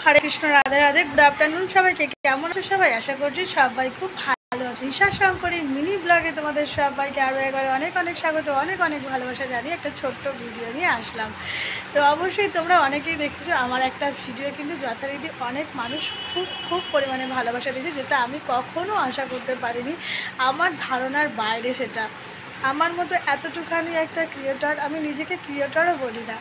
हरे Krishna Radhe Radhe good afternoon सबाइके केमन आछो सबाई आशा करछि सबाई खूब भालो आछो। ईशा शंकरी मिनी ब्लगे तोमादेर सबाइके आरो एकबार अनेक अनेक स्वागत अनेक अनेक भालोबासा जानिए एक छोट्ट भिडियो निये आसलाम। तो अवश्यई तोमरा अनेकेई देखेছো आमार एकटा भिडियो किन्तु यथारीति अनेक मानुष खूब खूब परिमाणे भालोबासा दिয়েছে যেটা আমি কখনো আশা করতে পারিনি। আমার ধারণার বাইরে সেটা আমার মতো এতটুখানি একটা ক্রিয়েটর, আমি নিজেকে ক্রিয়েটরও বলি না,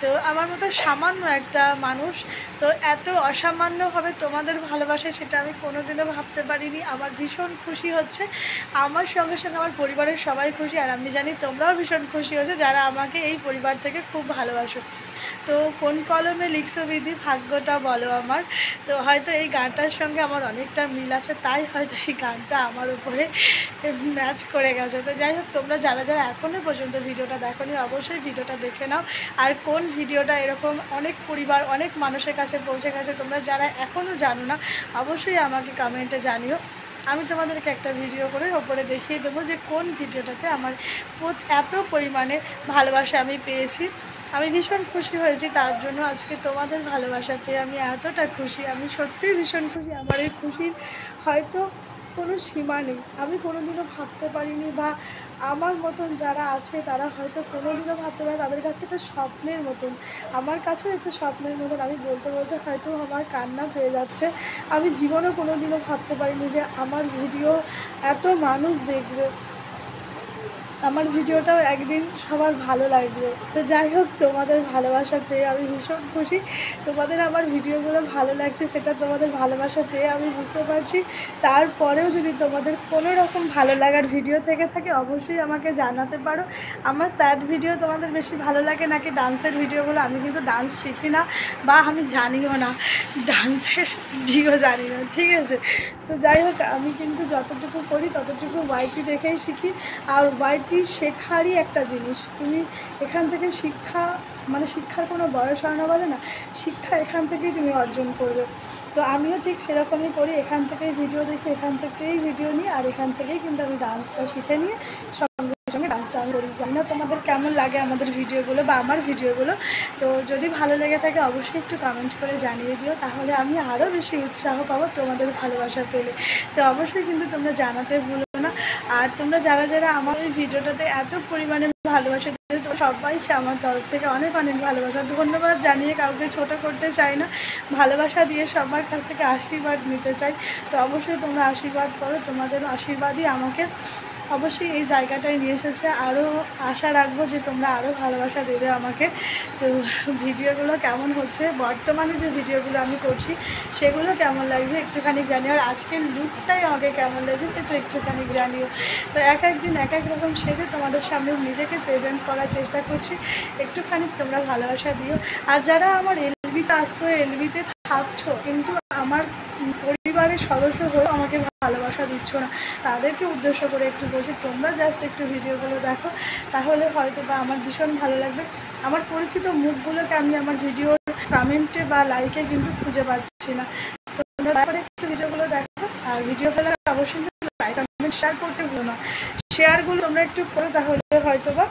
তো আমার মতো সামান্য একটা মানুষ তো এত অসামান্যভাবে তোমাদের ভালোবাসায় সেটা আমি কোনোদিনও ভাবতে পারিনি। আমার ভীষণ খুশি হচ্ছে, আমার সঙ্গে সঙ্গে আমার পরিবারের সবাই খুশি, আর আমি জানি তোমরাও ভীষণ খুশি হয়েছো যারা আমাকে এই পরিবার থেকে খুব ভালোবাসো। তো কোন কলমে লিখছো বিধি ভাগ্যটা বলো আমার। তো হয়তো এই গানটার সঙ্গে আমার অনেকটা মিল আছে, তাই হয়তো এই গানটা আমার উপরে ম্যাচ করে গেছে। তো যাই হোক, তোমরা যারা যারা এখনও পর্যন্ত ভিডিওটা দেখোনি অবশ্যই ভিডিওটা দেখে নাও। আর কোন ভিডিওটা এরকম অনেক পরিবার অনেক মানুষের কাছে পৌঁছে গেছে তোমরা যারা এখনও জানো না অবশ্যই আমাকে কমেন্টে জানিও। আমি তোমাদেরকে একটা ভিডিও করে ওপরে দেখিয়ে দেবো যে কোন ভিডিওটাতে আমার এত পরিমাণে ভালোবাসা আমি পেয়েছি। আমি ভীষণ খুশি হয়েছি, তার জন্য আজকে তোমাদের ভালোবাসা পেয়ে আমি এতটা খুশি, আমি সত্যিই ভীষণ খুশি। আমার এই খুশির হয়তো কোনো সীমা নেই, আমি কোনোদিনও ভাবতে পারিনি, বা আমার মতন যারা আছে তারা হয়তো কোনোদিনও ভাবতে পারে, তাদের কাছে একটা স্বপ্নের মতন, আমার কাছেও একটা স্বপ্নের মতন। আমি বলতে বলতে হয়তো আমার কান্না পেয়ে যাচ্ছে। আমি জীবনেও কোনোদিনও ভাবতে পারিনি যে আমার ভিডিও এত মানুষ দেখবে, আমার ভিডিওটাও একদিন সবার ভালো লাগবে। তো যাই হোক, তোমাদের ভালোবাসা পেয়ে আমি ভীষণ খুশি। তোমাদের আমার ভিডিওগুলো ভালো লাগছে সেটা তোমাদের ভালোবাসা পেয়ে আমি বুঝতে পারছি। তারপরেও যদি তোমাদের কোনো রকম ভালো লাগার ভিডিও থেকে থাকে অবশ্যই আমাকে জানাতে পারো। আমার স্যাড ভিডিও তোমাদের বেশি ভালো লাগে নাকি ডান্সের ভিডিওগুলো? আমি কিন্তু ডান্স শিখি না, বা আমি জানিও না ডান্সের ভিডিও জানি না, ঠিক আছে? তো যাই হোক, আমি কিন্তু যতটুকু করি ততটুকু ওয়াইটি দেখেই শিখি। আর ওয়াইটি শেখারই একটা জিনিস, তুমি এখান থেকে শিক্ষার কোনো বয়স হয় না বলে না, শিক্ষা এখান থেকেই তুমি অর্জন করবে। তো আমিও ঠিক সেরকমই করি, এখান থেকেই ভিডিও দেখি, এখান থেকেই ভিডিও নিই, আর এখান থেকেই কিন্তু আমি ডান্সটা শিখে নিয়ে সঙ্গে সঙ্গে ডান্সটা আমি করি। জানি না তোমাদের কেমন লাগে আমাদের ভিডিওগুলো বা আমার ভিডিওগুলো। তো যদি ভালো লেগে থাকে অবশ্যই একটু কমেন্ট করে জানিয়ে দিও, তাহলে আমি আরও বেশি উৎসাহ পাবো তোমাদের ভালোবাসা পেলে। তো অবশ্যই কিন্তু তোমরা জানাতে ভুলো না। আর তোমরা যারা যারা আমার এই ভিডিওটাতে এত পরিমাণে ভালোবাসা দিয়েছো তো সবাইকে আমার তরফ থেকে অনেক অনেক ভালোবাসা, ধন্যবাদ জানিয়ে কাউকে ছোট করতে চাই না, ভালোবাসা দিয়ে সবার কাছ থেকে আশীর্বাদ নিতে চাই। তো অবশ্যই তোমরা আশীর্বাদ করো, তোমাদের আশীর্বাদই আমাকে অবশ্যই এই জায়গাটায় নিয়ে এসেছে। আরও আশা রাখবো যে তোমরা আরও ভালোবাসা দেবে আমাকে। তো ভিডিওগুলো কেমন হচ্ছে, বর্তমানে যে ভিডিওগুলো আমি করছি সেগুলো কেমন লাগছে একটুখানি জানিও, আর আজকের লুকটাই আমাকে কেমন লাগছে সেটা একটুখানি জানিও। তো এক একদিন এক এক রকম সেজে তোমাদের সামনে নিজেকে প্রেজেন্ট করার চেষ্টা করছি, একটুখানি তোমরা ভালোবাসা দিও। আর যারা আমার এলবিতে আসছো, এলবিতে থাকছো কিন্তু আমার পরিবারের সদস্য হয়েও আমাকে ভালোবাসা দিচ্ছ না, তাদেরকে উদ্দেশ্য করে একটু বলছি, তোমরা জাস্ট একটু ভিডিওগুলো দেখো, তাহলে হয়তো বা আমার ভীষণ ভালো লাগবে। আমার পরিচিত মুখগুলোকে আমি আমার ভিডিওর কমেন্টে বা লাইকে কিন্তু খুঁজে পাচ্ছি না। তো তোমরা দয়া করে একটু ভিডিওগুলো দেখো, আর ভিডিও ফেলার অবশ্যই লাইক কমেন্ট শেয়ার করতে ভুলো না। শেয়ারগুলো তোমরা একটু করো, তাহলে হয়তো বা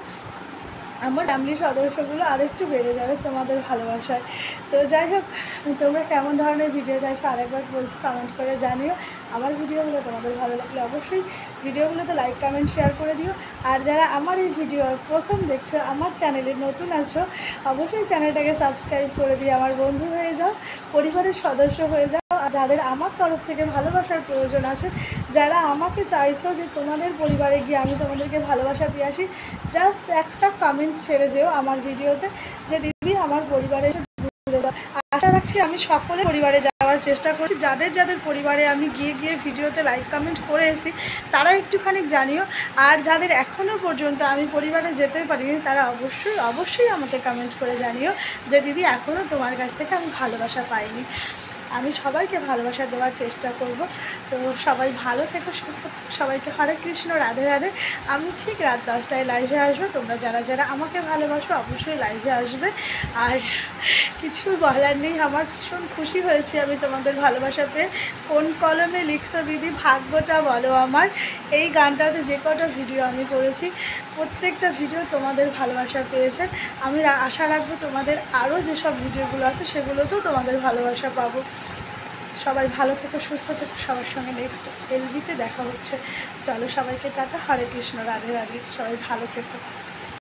আমার ফ্যামিলির সদস্যগুলো আরও একটু বেড়ে যাবে তোমাদের ভালোবাসায়। তো যাই হোক, তোমরা কেমন ধরনের ভিডিও চাইছো আরেকবার বলছি, কমেন্ট করে জানিও। আমার ভিডিওগুলো তোমাদের ভালো লাগলে অবশ্যই ভিডিওগুলোতে লাইক কমেন্ট শেয়ার করে দিও। আর যারা আমার এই ভিডিও প্রথম দেখছো, আমার চ্যানেলে নতুন আছো, অবশ্যই চ্যানেলটাকে সাবস্ক্রাইব করে দিয়ে আমার বন্ধু হয়ে যাও, পরিবারের সদস্য হয়ে যাও। আর যাদের আমার তরফ থেকে ভালোবাসার প্রয়োজন আছে, যারা আমাকে চাইছো যে তোমাদের পরিবারে গিয়ে আমি তোমাদেরকে ভালোবাসা দিয়ে আসি, জাস্ট একটা কমেন্ট ছেড়ে যেও আমার ভিডিওতে যে দিদি আমার পরিবারে ঘুরে যাও। আশা রাখছি আমি সকলে পরিবারে যাওয়ার চেষ্টা করছি। যাদের যাদের পরিবারে আমি গিয়ে ভিডিওতে লাইক কমেন্ট করে এসেছি তারা একটুখানি জানিও। আর যাদের এখনও পর্যন্ত আমি পরিবারে যেতে পারিনি তারা অবশ্যই আমাকে কমেন্ট করে জানিও যে দিদি এখনও তোমার কাছ থেকে আমি ভালোবাসা পাইনি। আমি সবাইকে ভালোবাসা দেওয়ার চেষ্টা করব। তো সবাই ভালো থেকো, সুস্থ থেকো, সবাইকে হরে কৃষ্ণ রাধে রাধে। আমি ঠিক রাত 10টায় লাইভে আসবো, তোমরা যারা যারা আমাকে ভালোবাসো অবশ্যই লাইভে আসবে। আর কিছু বলার নেই, আমার ভীষণ খুশি হয়েছি আমি তোমাদের ভালোবাসা পেয়ে। কোন কলমে লিখছো বিধি ভাগ্যটা বলো আমার, এই গানটাতে যে কটা ভিডিও আমি করেছি প্রত্যেকটা ভিডিও তোমাদের ভালোবাসা পেয়েছে। আমি আশা রাখবো তোমাদের আরও যেসব ভিডিওগুলো আছে সেগুলোতেও তোমাদের ভালোবাসা পাবো। সবাই ভালো থেকো, সুস্থ থেকো, সবার সঙ্গে নেক্সট এলবিতে দেখা হচ্ছে। চলো সবাইকে টাটা, হরে কৃষ্ণ, রাধে রাধে, সবাই ভালো থেকো।